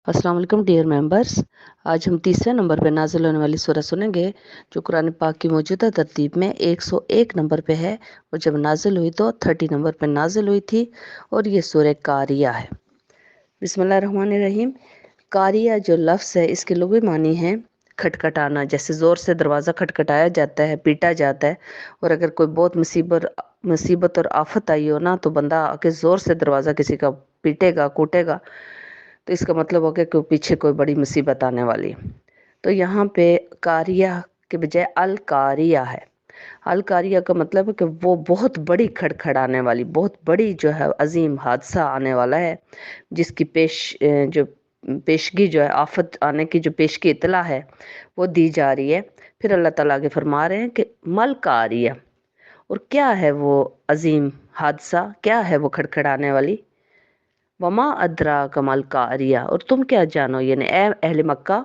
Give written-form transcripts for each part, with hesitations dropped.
अस्सलाम वालेकुम dear members. आज हम तीसरे नंबर पे नाजिल होने वाली सूरह सुनेंगे जो कुरान पाक की मौजूदा तरतीब में 101 नंबर पे है और जब नाजिल हुई तो 30 नंबर पे नाजिल हुई थी और ये सूरह कारिया है। बिस्मिल्लाहिर्रहमानिर्रहीम। कारिया जो लफ्ज़ है इसके लुग़वी मानी है खटखटाना, जैसे ज़ोर से दरवाज़ा खटखटाया जाता है, पीटा जाता है। और अगर कोई बहुत मुसीबत और आफत आई हो ना तो बंदा आके ज़ोर से दरवाज़ा किसी का पीटेगा, कूटेगा, तो इसका मतलब हो गया कि पीछे कोई बड़ी मुसीबत आने वाली है। तो यहाँ पे कारिया के बजाय अल कारिया है। अल कारिया का मतलब है कि वो बहुत बड़ी खड़खड़ाने वाली, बहुत बड़ी जो है अजीम हादसा आने वाला है, जिसकी जो पेशगी जो है, आफत आने की जो पेशगी इतला है वो दी जा रही है। फिर अल्लाह ताला आगे फरमा रहे हैं कि मल कारिया, और क्या है वो अजीम हादसा, क्या है वो खड़खड़ाने वाली। वमा अदरा कमल कारिया, और तुम क्या जानो, यानी ए अहले मक्का,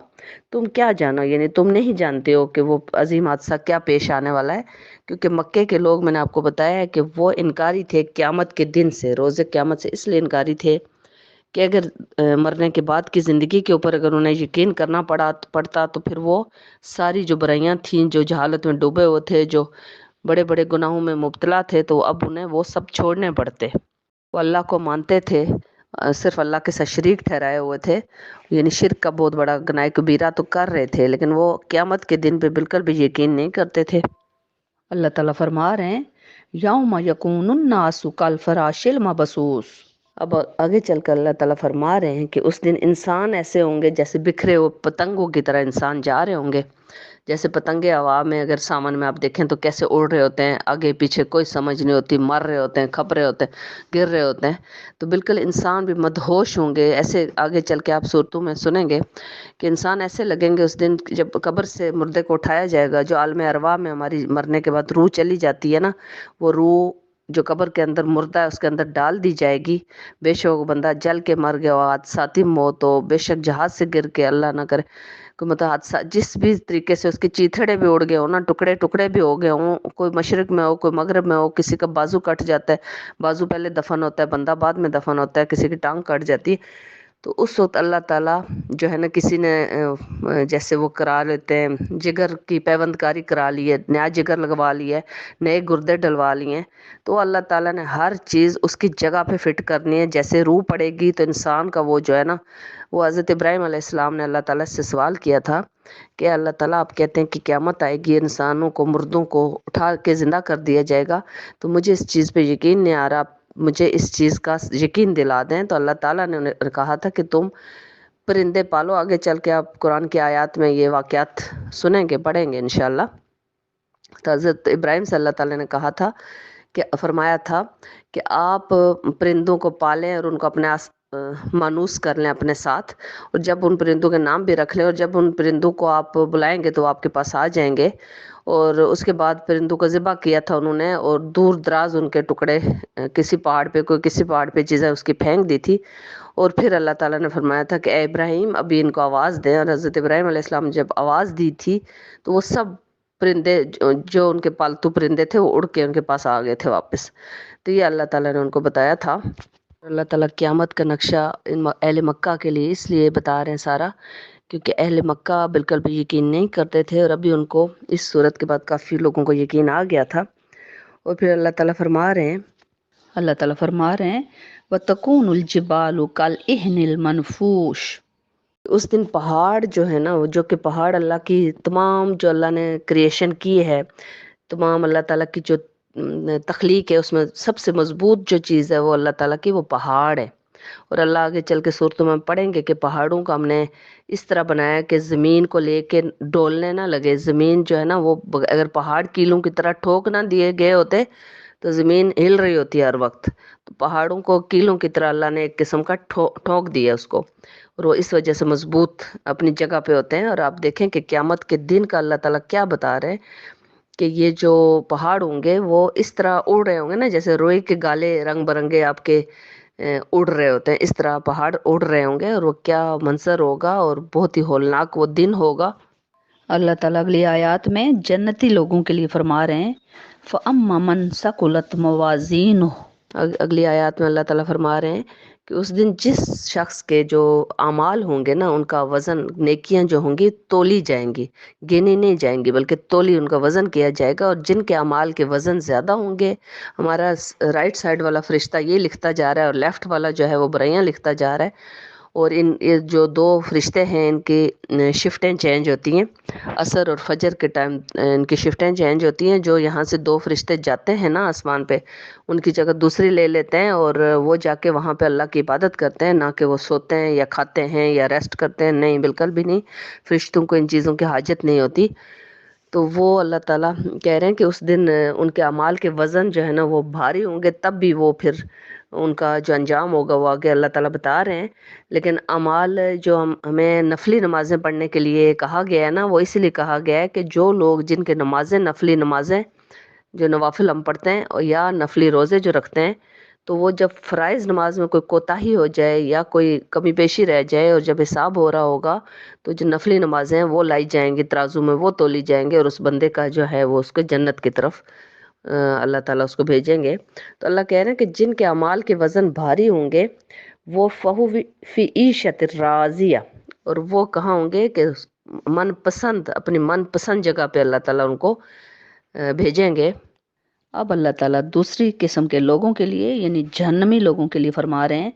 तुम क्या जानो, यानी तुम नहीं जानते हो कि वो अजीम हादसा क्या पेश आने वाला है। क्योंकि मक्के के लोग, मैंने आपको बताया है कि वो इनकारी थे क़यामत के दिन से, रोज़े क़यामत से इसलिए इनकारी थे कि अगर मरने के बाद की ज़िंदगी के ऊपर अगर उन्हें यकीन करना पड़ता तो फिर वो सारी जो बुराइयां थीं, जो जहालत में डूबे हुए थे, जो बड़े बड़े गुनाहों में मुब्तला थे, तो अब उन्हें वो सब छोड़ने पड़ते। वो अल्लाह को मानते थे, सिर्फ अल्लाह के साथ शरीक ठहराए हुए थे, यानी शिर्क का बहुत बड़ा गुनाह कबीरा तो कर रहे थे, लेकिन वो क़यामत के दिन पे बिल्कुल भी यकीन नहीं करते थे। अल्लाह ताला फरमा रहे हैं यौम यकूनुन नासु कल फराशिल मबसूस। अब आगे चलकर अल्लाह ताला फरमा रहे हैं कि उस दिन इंसान ऐसे होंगे जैसे बिखरे हुए पतंगों की तरह इंसान जा रहे होंगे। जैसे पतंगे हवा में अगर सामान में आप देखें तो कैसे उड़ रहे होते हैं, आगे पीछे कोई समझ नहीं होती, मर रहे होते हैं, खप रहे होते हैं, गिर रहे होते हैं। तो बिल्कुल इंसान भी मदहोश होंगे। ऐसे आगे चल के आप सूरतों में सुनेंगे कि इंसान ऐसे लगेंगे उस दिन जब कब्र से मुर्दे को उठाया जाएगा, जो आलम अरवा में हमारी मरने के बाद रूह चली जाती है ना, वो रूह जो कब्र के अंदर मुर्दा है उसके अंदर डाल दी जाएगी। बेशक वो बंदा जल के मर गया हो, हादसाती मौत हो, बेशक जहाज से गिर के, अल्लाह ना करे कोई मतलब हादसा, जिस भी तरीके से उसके चीथड़े भी उड़ गए हो ना, टुकड़े टुकड़े भी हो गए हों, कोई मशरिक में हो, कोई मगरब में हो, किसी का बाजू कट जाता है, बाजू पहले दफन होता है, बंदा बाद में दफन होता है, किसी की टांग कट जाती है, तो उस वक्त अल्लाह ताला जो है ना, किसी ने जैसे वो करा लेते हैं, जिगर की पैबंदकारी करा ली है, नया जिगर लगवा लिया है, नए गुर्दे डलवा लिए हैं, तो अल्लाह ताला ने हर चीज़ उसकी जगह पे फिट करनी है। जैसे रूह पड़ेगी तो इंसान का वो जो है ना, वो हज़रत इब्राहिम अलैहिस्सलाम ने अल्लाह ताला से सवाल किया था कि अल्लाह ताला आप कहते हैं कि क़यामत आएगी, इंसानों को, मुर्दों को उठा के ज़िंदा कर दिया जाएगा, तो मुझे इस चीज़ पे यकीन नहीं आ रहा, मुझे इस चीज़ का यकीन दिला दें। तो अल्लाह ताला ने उन्हें कहा था कि तुम परिंदे पालो। आगे चल के आप कुरान की आयत में ये वाक़यात सुनेंगे, पढ़ेंगे इंशाल्लाह। तो हज़रत इब्राहिम से अल्लाह ताला ने कहा था कि फरमाया था कि आप परिंदों को पालें और उनको अपने मानूस कर लें अपने साथ, और जब उन परिंदों के नाम भी रख लें, और जब उन परिंदों को आप बुलाएंगे तो आपके पास आ जाएंगे। और उसके बाद परिंदों को ज़िबा किया था उन्होंने, और दूर दराज उनके टुकड़े किसी पहाड़ पे, कोई किसी पहाड़ पे चीज़ें उसकी फेंक दी थी। और फिर अल्लाह ताला ने फरमाया था कि ए इब्राहिम अभी इनको आवाज़ दें, और हज़रत इब्राहिम अलैहिस्सलाम जब आवाज़ दी थी तो वो सब परिंदे जो उनके पालतू परिंदे थे वो उड़ के उनके पास आ गए थे वापस। तो ये अल्लाह ताला ने उनको बताया था। अल्लाह ताला क़यामत का नक्शा अहले मक्का के लिए इसलिए बता रहे हैं सारा, क्योंकि अहले मक्का बिल्कुल भी यकीन नहीं करते थे, और अभी उनको इस सूरत के बाद काफ़ी लोगों को यकीन आ गया था। और फिर अल्लाह ताला फरमा रहे हैं वतकूनुल जिबालु कल इहनिल मनफूश। उस दिन पहाड़ जो है ना, वो जो कि पहाड़ अल्लाह की तमाम, जो अल्लाह ने क्रिएशन की है, तमाम अल्लाह ताला की जो तख्लीक है, उसमें सबसे मजबूत जो चीज़ है वो अल्लाह ताला की वो पहाड़ है। और अल्लाह आगे चल के सूरतों में पढ़ेंगे कि पहाड़ों को हमने इस तरह बनाया कि ज़मीन को लेके डोलने ना लगे। ज़मीन जो है ना, वो अगर पहाड़ कीलों की तरह ठोक ना दिए गए होते तो ज़मीन हिल रही होती है हर वक्त। तो पहाड़ों को कीलों की तरह अल्लाह ने एक किस्म का ठोक दिया उसको, और वो इस वजह से मजबूत अपनी जगह पे होते हैं। और आप देखें कि क़यामत के दिन का अल्लाह ताला क्या बता रहे हैं कि ये जो पहाड़ होंगे वो इस तरह उड़ रहे होंगे ना, जैसे रोई के गाले रंग बिरंगे आपके उड़ रहे होते हैं, इस तरह पहाड़ उड़ रहे होंगे। और वो क्या मंजर होगा, और बहुत ही होलनाक वो दिन होगा। अल्लाह ताला अगली आयत में जन्नती लोगों के लिए फरमा रहे हैं फ़अम्मा मन सकुलत मवाज़ीनुहु। अगली आयत में अल्लाह ताला फरमा रहे हैं کہ اس دن جس شخص کے جو اعمال ہوں گے نا ان کا وزن، نیکیاں جو ہوں گی تولی جائیں گی، گنی نہیں جائیں گی بلکہ تولی ان کا وزن کیا جائے گا. اور جن کے اعمال کے وزن زیادہ ہوں گے، ہمارا رائٹ سائڈ والا فرشتہ یہ لکھتا جا رہا ہے اور لیفٹ والا جو ہے وہ برائیاں لکھتا جا رہا ہے. اور یہ جو دو فرشتے ہیں ان کی شفٹیں چینج ہوتی ہیں. عصر اور فجر کے ٹائم ان کی شفٹیں چینج ہوتی ہیں. جو یہاں سے دو فرشتے جاتے ہیں نا آسمان پہ، ان کی جگہ دوسری لے لیتے ہیں اور وہ جا کے وہاں پہ اللہ کی عبادت کرتے ہیں. نہ کہ وہ سوتے ہیں یا کھاتے ہیں یا ریسٹ کرتے ہیں، نہیں، بالکل بھی نہیں. فرشتوں کو ان چیزوں کی حاجت نہیں ہوتی. تو وہ اللہ تعالیٰ کہہ رہے ہیں کہ اس دن ان کے اعمال کے وزن جو ہے نا وہ بھاری ہوں گے، تب بھی وہ پھر ان کا جو انجام ہوگا وہ آگے اللہ تعالیٰ بتا رہے ہیں. لیکن اعمال جو ہمیں نفلی نمازیں پڑھنے کے لیے کہا گیا ہے نا، وہ اس لیے کہا گیا ہے کہ جو لوگ جن کے نمازیں، نفلی نمازیں جو نوافل ہم پڑھتے ہیں یا نفلی روزے جو رکھتے ہیں، تو وہ جب فرائض نماز میں کوئی کوتاہی ہو جائے یا کوئی کمی بیشی رہ جائے اور جب حساب ہو رہا ہوگا، تو جو نفلی نمازیں ہیں وہ لائی جائیں گی ترازو میں، وہ تولی جائیں گے اور اس بندے کا جو ہے وہ اس کو جنت کی طرف اللہ تعالیٰ اس کو بھیجیں گے. تو اللہ کہہ رہے ہیں کہ جن کے اعمال کے وزن بھاری ہوں گے وہ فہو فی عیشت راضیہ، اور وہ کہاں ہوں گے کہ من پسند، اپنی من پسند جگہ پہ اللہ تعالیٰ ان کو بھیجیں گے. اب اللہ تعالیٰ دوسری قسم کے لوگوں کے لیے یعنی جہنمی لوگوں کے لیے فرما رہے ہیں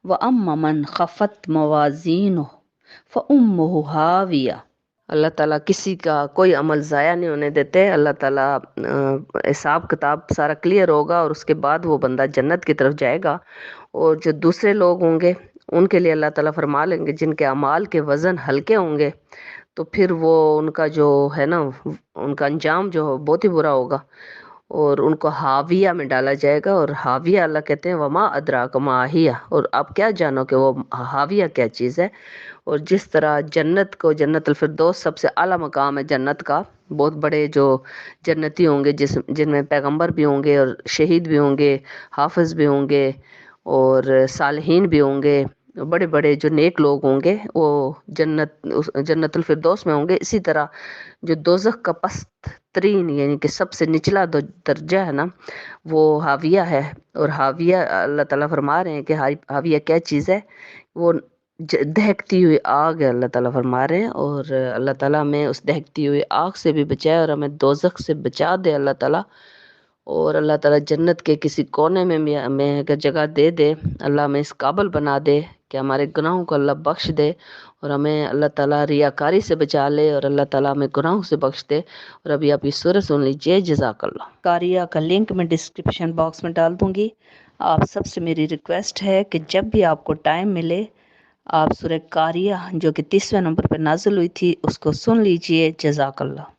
وَأَمَّا مَنْ خَفَّتْ مَوَازِينُهُ فَأُمُّهُ هَاوِيَةٌ. اللہ تعالیٰ کسی کا کوئی عمل ضائع نہیں ہونے دیتے. اللہ تعالیٰ حساب کتاب سارا کلیئر ہوگا اور اس کے بعد وہ بندہ جنت کی طرف جائے گا. اور جو دوسرے لوگ ہوں گے ان کے لیے اللہ تعالیٰ فرما لیں گے جن کے اعمال کے وزن ہلکے ہوں گے، تو پھر وہ ان کا جو ہے نا ان کا انجام جو بہت ہی برا ہوگا اور ان کو حاویہ میں ڈالا جائے گا. اور حاویہ اللہ کہتے ہیں وما ادراک ما ہیہ، اور آپ کیا جانو کہ وہ حاویہ کیا چیز ہے. اور جس طرح جنت کو جنت الفردوس سب سے اعلیٰ مقام ہے جنت کا، بہت بڑے جو جنتی ہوں گے جن میں پیغمبر بھی ہوں گے اور شہید بھی ہوں گے، حافظ بھی ہوں گے اور صالحین بھی ہوں گے، بڑے بڑے جو نیک لوگ ہوں گے وہ جنت الفردوس میں ہوں گے. اسی طرح جو دوزخ کا پست ترین یعنی کہ سب سے نچلا درجہ ہے نا وہ حاویہ ہے. اور حاویہ اللہ تعالیٰ فرما رہے ہیں کہ حاویہ کیا چیز ہے، وہ دہکتی ہوئی آگ ہے. اللہ تعالیٰ فرما رہے ہیں اور اللہ تعالیٰ ہمیں اس دہکتی ہوئی آگ سے بھی بچائے اور ہمیں دوزخ سے بچا دے اللہ تعالیٰ. اور اللہ تعالیٰ جنت کے کسی کونے میں ہمیں اگر جگہ دے دے، اللہ ہمیں اس قابل بنا دے کہ ہمارے گناہوں کو اللہ بخش دے اور ہمیں اللہ تعالیٰ ریاکاری سے بچا لے اور اللہ تعالیٰ ہمیں گناہوں سے بخش دے. اور ابھی آپ یہ سورہ سن لیجئے. جزاک اللہ. قاریہ کا لنک میں ڈسکرپشن باکس میں ڈال دوں گی. آپ سب سے میری ریکویسٹ ہے کہ جب بھی آپ کو ٹائم ملے آپ سورہ قاریہ جو کہ 30ویں نمبر پہ نازل ہوئی تھی اس کو سن لیجئے. جزاک اللہ.